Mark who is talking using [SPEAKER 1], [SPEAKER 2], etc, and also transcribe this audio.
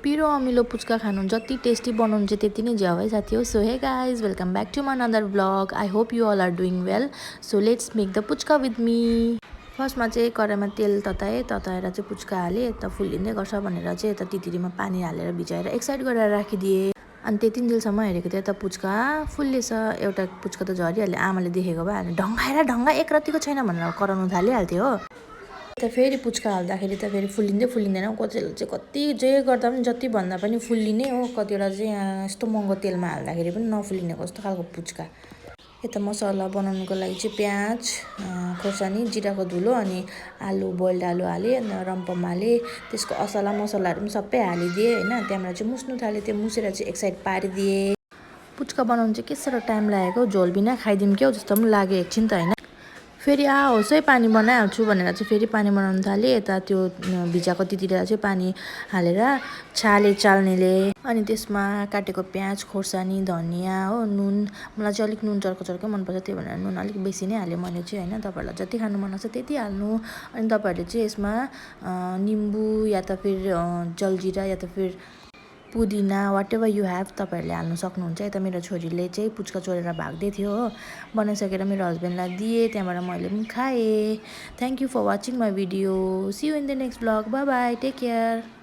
[SPEAKER 1] पिरो अमिलो पुच्का खानु जति टेस्टी बनाउनु चाहिँ त्यति नै ज्याउ है साथी हो। So hey guys, welcome back to my another vlog. I hope you all are doing well. So let's make the puchka with me. फर्स्टमा चाहिँ कराईमा तेल तताएर चाहिँ पुच्का हालेँ। यता फुल्लिँदै गर्छ भनेर चाहिँ यता तितिरीमा पानी हालेर भिजाएर एक साइड गरेर राखिदिएँ। अनि त्यति जेलसम्म हेरेको थियो यता पुच्का फुल्लेछ। एउटा पुच्का त झरिहाल्यो, आमाले देखेको भए ढङ्गा एक रत्तिको छैन भनेर कराउनु थालिहाल्थ्यो हो। त फेरि पुच्का हाल्दाखेरि त फेरि फुल्लिँदैन। कतिले चाहिँ कति जे गर्दा पनि जति भन्दा पनि फुल्लिने हो। कतिवटा चाहिँ यस्तो महँगो तेलमा हाल्दाखेरि पनि नफुल्लिने कस्तो खालको पुच्का। यता मसला बनाउनुको लागि चाहिँ प्याज, खोर्सानी, जिराको धुलो अनि आलु, बोइल्ड आलु हालेँ, रम्पम हालेँ। त्यसको मसलाहरू पनि सबै हालिदिएँ होइन। त्यहाँबाट चाहिँ मुस्नु थालेँ। त्यो मुसेर चाहिँ एक साइड पारिदिएँ। पुच्का बनाउनु चाहिँ के साह्रो टाइम लागेको, झोल बिना खाइदिउँ क्या जस्तो पनि लाग्यो एकछिन त होइन। फेरि होस् है पानी बनाइहाल्छु भनेर चाहिँ फेरि पानी बनाउनु थालेँ। यता त्यो भिजाएको तितिरलाई चाहिँ पानी हालेर छाले चाल्नेले। अनि त्यसमा काटेको प्याज, खोर्सानी, धनियाँ हो, नुन। मलाई चाहिँ अलिक नुन चर्को मनपर्छ, त्यही भनेर नुन अलिक बेसी नै हालेँ मैले चाहिँ होइन। तपाईँहरूलाई जति खानु मन लाग्छ त्यति हाल्नु। अनि तपाईँहरूले चाहिँ यसमा निम्बु या त फेरि जलजिरा या त फेरि पुदिना वाट एभर यु हेभ तपाईँहरूले हाल्नु सक्नुहुन्छ। यता मेरो छोरीले चाहिँ पुच्का चोरेर भाग्दै थियो हो। बनाइसकेर मेरो हस्बेन्डलाई दिएँ, त्यहाँबाट मैले पनि खाएँ। Thank you for watching my video. See you in the next vlog. Bye bye, take care.